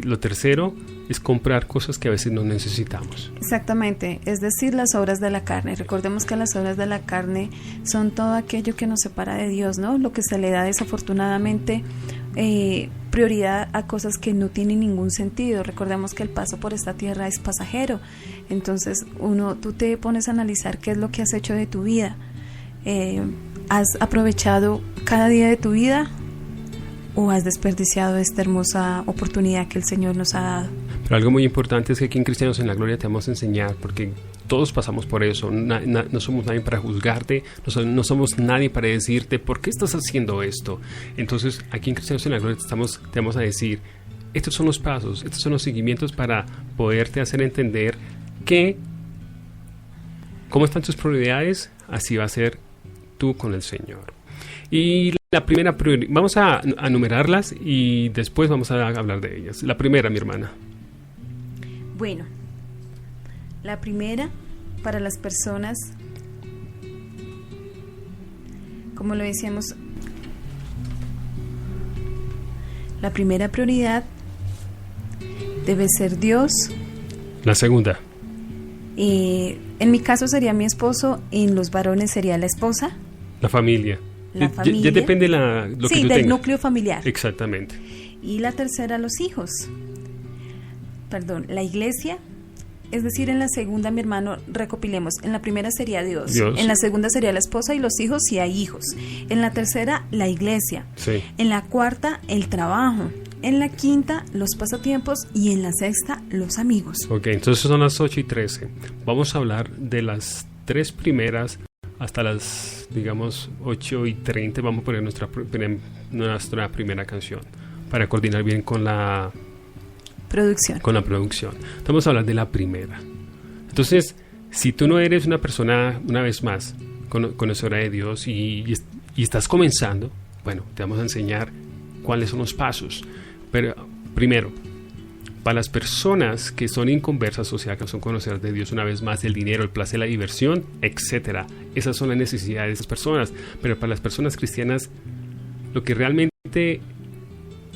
lo tercero es comprar cosas que a veces no necesitamos. Exactamente, es decir, las obras de la carne. Recordemos que las obras de la carne son todo aquello que nos separa de Dios, ¿no? Lo que se le da desafortunadamente prioridad a cosas que no tienen ningún sentido. Recordemos que el paso por esta tierra es pasajero. Entonces, tú te pones a analizar qué es lo que has hecho de tu vida. ¿Has aprovechado cada día de tu vida o has desperdiciado esta hermosa oportunidad que el Señor nos ha dado? Pero algo muy importante es que aquí en Cristianos en la Gloria te vamos a enseñar, porque todos pasamos por eso. No somos nadie para juzgarte, no somos nadie para decirte ¿por qué estás haciendo esto? Entonces aquí en Cristianos en la Gloria te vamos a decir, estos son los pasos, estos son los seguimientos para poderte hacer entender que cómo están tus prioridades, así va a ser tú con el Señor. Y la primera prioridad, vamos a numerarlas y después vamos a hablar de ellas. La primera, mi hermana. Bueno, la primera para las personas, como lo decíamos, la primera prioridad debe ser Dios. La segunda. En mi caso sería mi esposo, en los varones sería la esposa. La familia. La familia. Ya depende lo que tú del tengas. Núcleo familiar. Exactamente. Y la tercera, los hijos. La iglesia. Es decir, en la segunda, mi hermano, recopilemos. En la primera sería Dios. En la segunda sería la esposa y los hijos, si hay hijos. En la tercera, la iglesia. Sí. En la cuarta, el trabajo. En la quinta, los pasatiempos. Y en la sexta, los amigos. Ok, entonces son las 8:13. Vamos a hablar de las tres primeras hasta las, digamos, 8:30. Vamos a poner nuestra primera canción para coordinar bien con la producción. Vamos a hablar de la primera. Entonces, si tú no eres una persona, una vez más, conocedora de Dios y estás comenzando, bueno, te vamos a enseñar cuáles son los pasos. Pero primero, para las personas que son inconversas, o sea, que son conocedoras de Dios, una vez más, el dinero, el placer, la diversión, etcétera, esas son las necesidades de esas personas. Pero para las personas cristianas, lo que realmente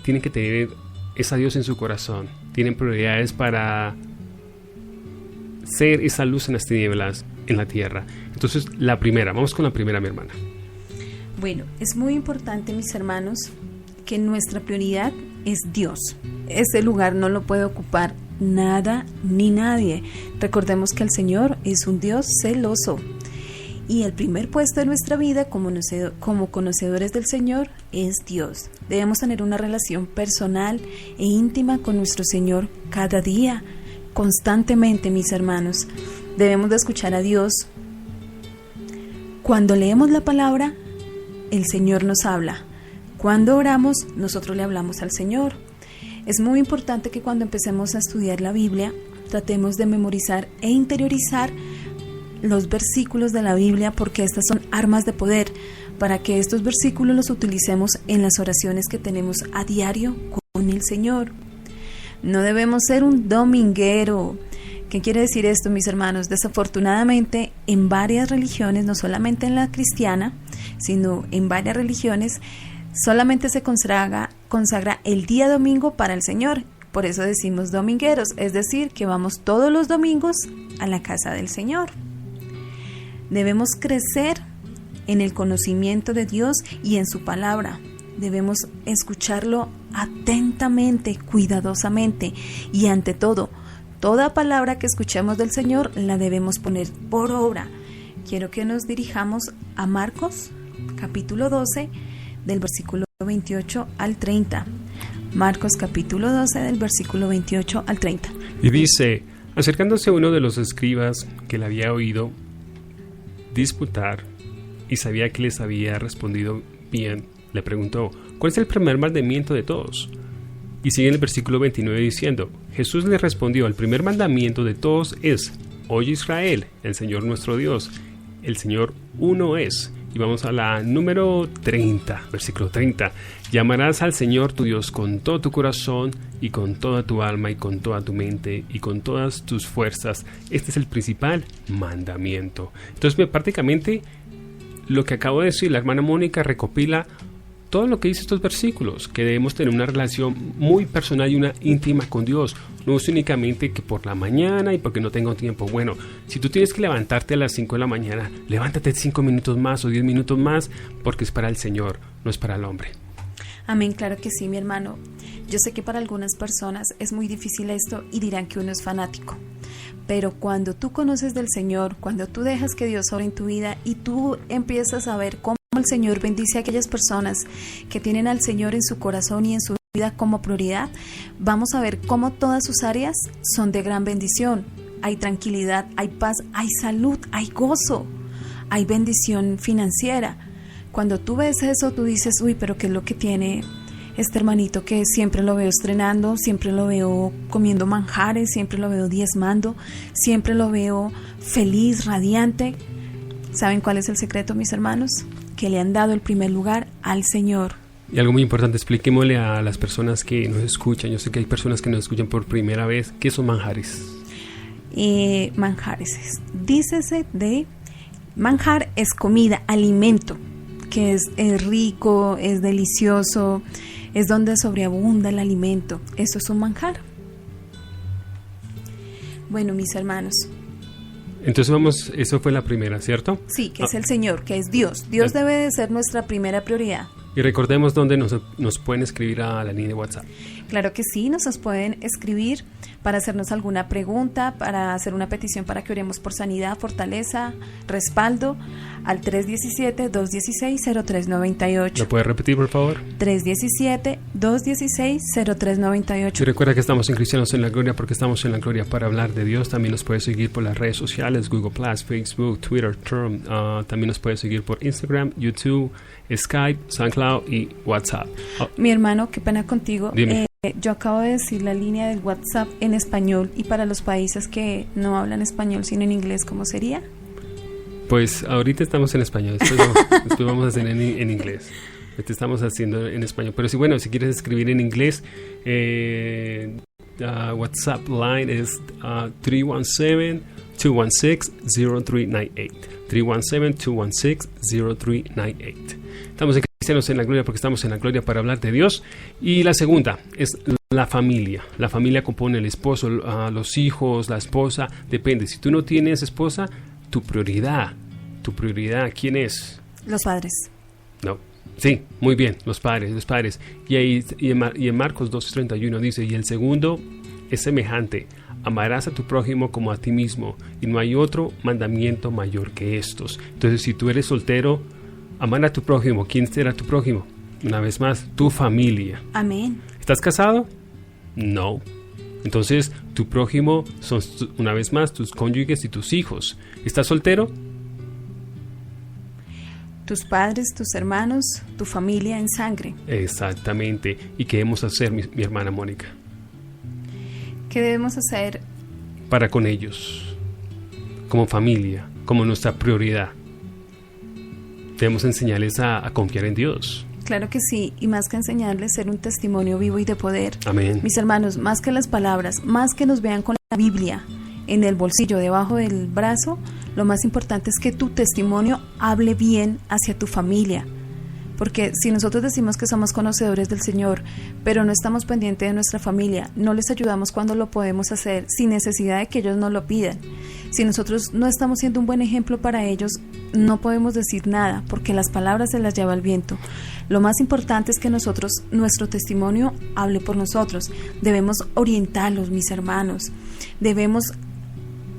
tienen que tener es a Dios en su corazón. Tienen prioridades para ser esa luz en las tinieblas en la tierra. Entonces, vamos con la primera, mi hermana. Bueno, es muy importante, mis hermanos, que nuestra prioridad es Dios. Ese lugar no lo puede ocupar nada ni nadie. Recordemos que el Señor es un Dios celoso. Y el primer puesto de nuestra vida como conocedores del Señor es Dios. Debemos tener una relación personal e íntima con nuestro Señor cada día, constantemente, mis hermanos. Debemos de escuchar a Dios. Cuando leemos la palabra, el Señor nos habla. Cuando oramos, nosotros le hablamos al Señor. Es muy importante que cuando empecemos a estudiar la Biblia, tratemos de memorizar e interiorizar los versículos de la Biblia, porque estas son armas de poder para que estos versículos los utilicemos en las oraciones que tenemos a diario con el Señor. No debemos ser un dominguero. ¿Qué quiere decir esto, mis hermanos? Desafortunadamente, en varias religiones, no solamente en la cristiana, sino en varias religiones, solamente se consagra el día domingo para el Señor. Por eso decimos domingueros, es decir, que vamos todos los domingos a la casa del Señor. Debemos crecer en el conocimiento de Dios y en su palabra. Debemos escucharlo atentamente, cuidadosamente, y ante todo, toda palabra que escuchemos del Señor la debemos poner por obra. Quiero que nos dirijamos a Marcos, capítulo 12, del versículo 28 al 30. Marcos, capítulo 12, del versículo 28 al 30. Y dice: acercándose uno de los escribas que le había oído disputar y sabía que les había respondido bien, le preguntó: ¿cuál es el primer mandamiento de todos? Y sigue en el versículo 29 diciendo: Jesús le respondió: el primer mandamiento de todos es: oye Israel, el Señor nuestro Dios, el Señor uno es. Y vamos a la número 30, versículo 30. Llamarás al Señor tu Dios con todo tu corazón y con toda tu alma y con toda tu mente y con todas tus fuerzas. Este es el principal mandamiento. Entonces, prácticamente, lo que acabo de decir, la hermana Mónica recopila todo lo que dice estos versículos, que debemos tener una relación muy personal y una íntima con Dios. No es únicamente que por la mañana y porque no tengo tiempo. Bueno, si tú tienes que levantarte a las 5 de la mañana, levántate 5 minutos más o 10 minutos más, porque es para el Señor, no es para el hombre. Amén, claro que sí, mi hermano. Yo sé que para algunas personas es muy difícil esto y dirán que uno es fanático. Pero cuando tú conoces del Señor, cuando tú dejas que Dios obre en tu vida y tú empiezas a ver cómo el Señor bendice a aquellas personas que tienen al Señor en su corazón y en su vida como prioridad, vamos a ver cómo todas sus áreas son de gran bendición. Hay tranquilidad, hay paz, hay salud, hay gozo, hay bendición financiera. Cuando tú ves eso, tú dices, uy, pero ¿qué es lo que tiene este hermanito que siempre lo veo estrenando, siempre lo veo comiendo manjares, siempre lo veo diezmando, siempre lo veo feliz, radiante? ¿Saben cuál es el secreto, mis hermanos? Que le han dado el primer lugar al Señor. Y algo muy importante, expliquémosle a las personas que nos escuchan. Yo sé que hay personas que nos escuchan por primera vez. ¿Qué son manjares? Manjares, dícese de manjar, es comida, alimento, que es rico, es delicioso, es donde sobreabunda el alimento. Eso es un manjar. Bueno, mis hermanos. Entonces vamos, eso fue la primera, ¿cierto? Sí, que es el Señor, que es Dios. Dios debe de ser nuestra primera prioridad. Y recordemos dónde nos pueden escribir a la línea de WhatsApp. Claro que sí, nos pueden escribir para hacernos alguna pregunta, para hacer una petición para que oremos por sanidad, fortaleza, respaldo, al 317-216-0398. ¿Lo puede repetir, por favor? 317-216-0398. Y recuerda que estamos en Cristianos en la Gloria, porque estamos en la Gloria para hablar de Dios. También nos puede seguir por las redes sociales, Google+, Facebook, Twitter, Trum. También nos puede seguir por Instagram, YouTube, Skype, SoundCloud y WhatsApp. Mi hermano, qué pena contigo. Dime. Yo acabo de decir la línea del WhatsApp en español, y para los países que no hablan español sino en inglés, ¿cómo sería? Pues ahorita estamos en español, después vamos a hacer en inglés. Ahorita estamos haciendo en español, pero si quieres escribir en inglés, WhatsApp line es 317-216-0398. 317-216-0398. Estamos en Cristianos en la Gloria, porque estamos en la Gloria para hablar de Dios. Y la segunda es la familia. La familia compone el esposo, los hijos, la esposa. Depende, si tú no tienes esposa, tu prioridad, ¿quién es? Los padres. No. Sí, muy bien, los padres. Y en Marcos 2:31 dice, y el segundo es semejante: amarás a tu prójimo como a ti mismo, y no hay otro mandamiento mayor que estos. Entonces, si tú eres soltero, amar a tu prójimo. ¿Quién será tu prójimo? Una vez más, tu familia. Amén. ¿Estás casado? No. Entonces, tu prójimo son, una vez más, tus cónyuges y tus hijos. ¿Estás soltero? Tus padres, tus hermanos, tu familia en sangre. Exactamente. ¿Y qué debemos hacer, mi hermana Mónica? ¿Qué debemos hacer? Para con ellos, como familia, como nuestra prioridad. Debemos enseñarles a confiar en Dios. Claro que sí, y más que enseñarles, ser un testimonio vivo y de poder. Amén. Mis hermanos, más que las palabras, más que nos vean con la Biblia en el bolsillo, debajo del brazo, lo más importante es que tu testimonio hable bien hacia tu familia. Porque si nosotros decimos que somos conocedores del Señor, pero no estamos pendientes de nuestra familia, no les ayudamos cuando lo podemos hacer, sin necesidad de que ellos nos lo pidan. Si nosotros no estamos siendo un buen ejemplo para ellos, no podemos decir nada, porque las palabras se las lleva el viento. Lo más importante es que nuestro testimonio hable por nosotros. Debemos orientarlos, mis hermanos. Debemos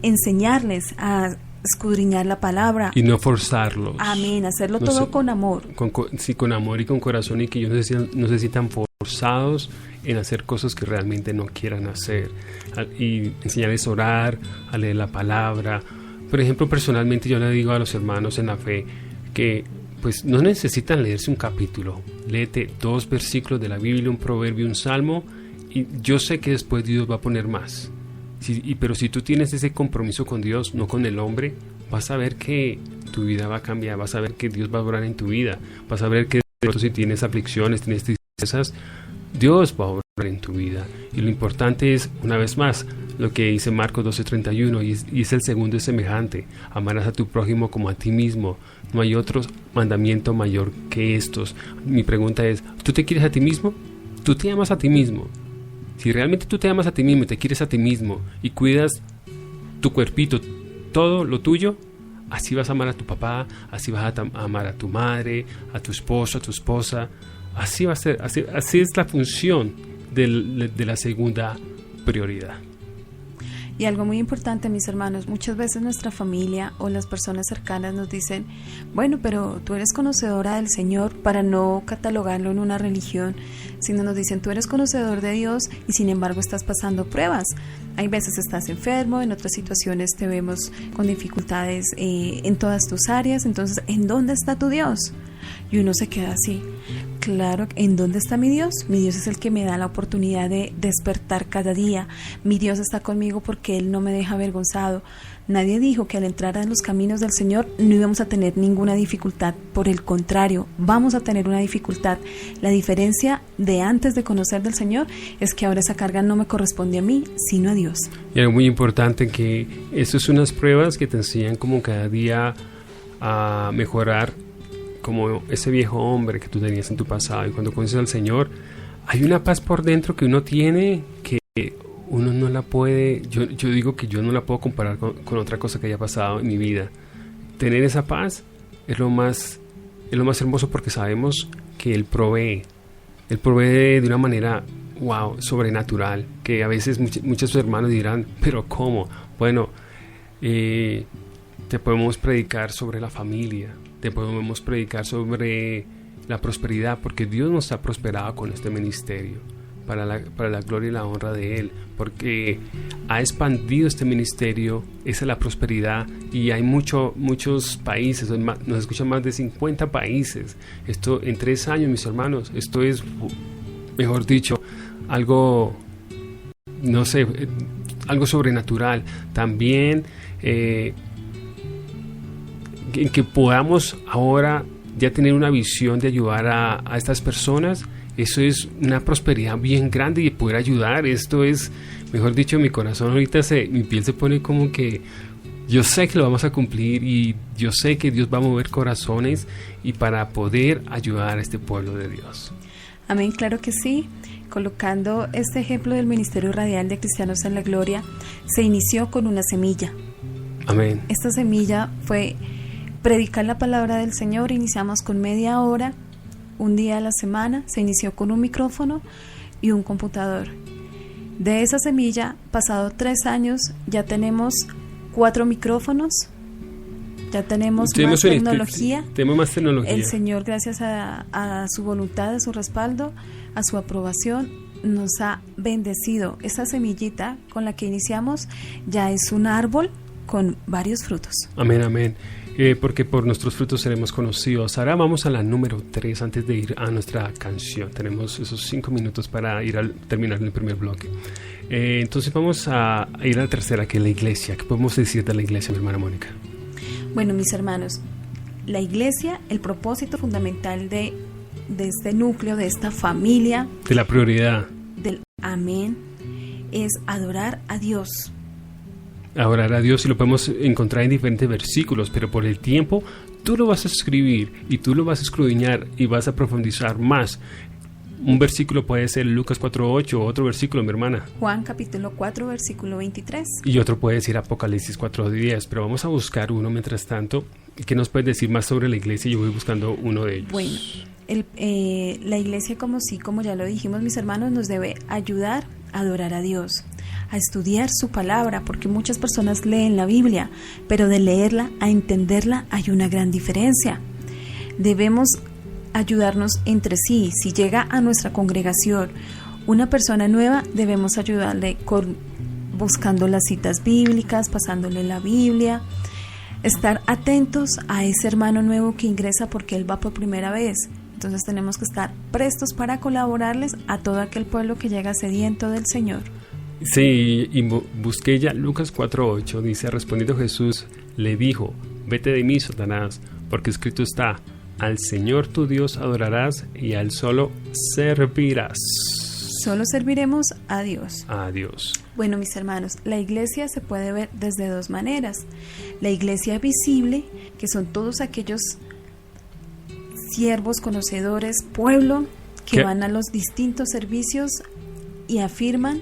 enseñarles a escudriñar la palabra. Y no forzarlos. Amén, hacerlo todo con amor. Con amor y con corazón, y que ellos no se sientan forzados en hacer cosas que realmente no quieran hacer. Y enseñarles a orar, a leer la palabra. Por ejemplo, personalmente yo le digo a los hermanos en la fe que pues no necesitan leerse un capítulo. Léete 2 versículos de la Biblia, un proverbio, un salmo, y yo sé que después Dios va a poner más. Pero si tú tienes ese compromiso con Dios, no con el hombre, vas a ver que tu vida va a cambiar, vas a ver que Dios va a obrar en tu vida, vas a ver que si tienes aflicciones, tienes tristezas, Dios va a obrar en tu vida. Y lo importante es, una vez más, lo que dice Marcos 12:31, y es el segundo, es semejante: amarás a tu prójimo como a ti mismo. No hay otro mandamiento mayor que estos. Mi pregunta es, ¿tú te quieres a ti mismo? ¿Tú te amas a ti mismo? Si realmente tú te amas a ti mismo y te quieres a ti mismo y cuidas tu cuerpito, todo lo tuyo, así vas a amar a tu papá, así vas a amar a tu madre, a tu esposo, a tu esposa. Así va a ser, así es la función de la segunda prioridad. Y algo muy importante, mis hermanos, muchas veces nuestra familia o las personas cercanas nos dicen, bueno, pero tú eres conocedora del Señor, para no catalogarlo en una religión, sino nos dicen, tú eres conocedor de Dios y sin embargo estás pasando pruebas. Hay veces estás enfermo, en otras situaciones te vemos con dificultades en todas tus áreas, entonces, ¿en dónde está tu Dios? Y uno se queda así, claro, ¿en dónde está mi Dios? Mi Dios es el que me da la oportunidad de despertar cada día. Mi Dios está conmigo porque Él no me deja avergonzado. Nadie dijo que al entrar en los caminos del Señor no íbamos a tener ninguna dificultad. Por el contrario, vamos a tener una dificultad. La diferencia de antes de conocer del Señor es que ahora esa carga no me corresponde a mí, sino a Dios. Y algo muy importante, que eso es unas pruebas que te enseñan como cada día a mejorar, como ese viejo hombre que tú tenías en tu pasado. Y cuando conoces al Señor, hay una paz por dentro que uno tiene que uno no la puede, yo digo que yo no la puedo comparar con otra cosa que haya pasado en mi vida. Tener esa paz es lo más hermoso, porque sabemos que Él provee de una manera, wow, sobrenatural, que a veces muchos hermanos dirán, pero ¿cómo? Bueno, te podemos predicar sobre la familia, te podemos predicar sobre la prosperidad, porque Dios nos ha prosperado con este ministerio para la gloria y la honra de Él, porque ha expandido este ministerio. Esa es la prosperidad, y hay muchos países, nos escuchan más de 50 países. Esto en 3 años, mis hermanos, esto es, mejor dicho, algo, no sé, algo sobrenatural. También en que podamos ahora ya tener una visión de ayudar a estas personas. Eso es una prosperidad bien grande, y poder ayudar. Esto es, mejor dicho, mi corazón ahorita mi piel se pone como que yo sé que lo vamos a cumplir, y yo sé que Dios va a mover corazones y para poder ayudar a este pueblo de Dios. Amén, claro que sí. Colocando este ejemplo del Ministerio Radial de Cristianos en la Gloria, se inició con una semilla. Amén. Esta semilla fue predicar la palabra del Señor. Iniciamos con media hora, un día a la semana. Se inició con un micrófono y un computador. De esa semilla, pasado 3 años, ya tenemos 4 micrófonos, ya tenemos más tecnología. Tenemos más tecnología. El Señor, gracias a su voluntad, a su respaldo, a su aprobación, nos ha bendecido. Esa semillita con la que iniciamos ya es un árbol con varios frutos. Amén, amén. Porque por nuestros frutos seremos conocidos. Ahora vamos a la número 3 antes de ir a nuestra canción. Tenemos esos 5 minutos para ir a terminar el primer bloque. Entonces vamos a ir a la tercera, que es la iglesia. ¿Qué podemos decir de la iglesia, mi hermana Mónica? Bueno, mis hermanos, la iglesia, el propósito fundamental de este núcleo, de esta familia, de la prioridad del amén, es adorar a Dios. Adorar a Dios, y lo podemos encontrar en diferentes versículos, pero por el tiempo tú lo vas a escribir y tú lo vas a escudriñar y vas a profundizar más. Un versículo puede ser Lucas 4:8, otro versículo, mi hermana, Juan capítulo 4 versículo 23, y otro puede decir Apocalipsis 4:10, pero vamos a buscar uno mientras tanto. ¿Qué nos puedes decir más sobre la iglesia? Yo voy buscando uno de ellos. Bueno, la iglesia, como ya lo dijimos, mis hermanos, nos debe ayudar a adorar a Dios, a estudiar su palabra, porque muchas personas leen la Biblia, pero de leerla a entenderla hay una gran diferencia. Debemos ayudarnos entre sí. Si llega a nuestra congregación una persona nueva, debemos ayudarle buscando las citas bíblicas, pasándole la Biblia, estar atentos a ese hermano nuevo que ingresa porque él va por primera vez. Entonces tenemos que estar prestos para colaborarles a todo aquel pueblo que llega sediento del Señor. Sí, y busqué ya Lucas 4:8, dice: respondiendo Jesús, le dijo: vete de mí, Satanás, porque escrito está: al Señor tu Dios adorarás y a Él solo servirás. Solo serviremos a Dios. A Dios. Bueno, mis hermanos, la iglesia se puede ver desde dos maneras. La iglesia visible, que son todos aquellos siervos, conocedores, pueblo, que van a los distintos servicios y afirman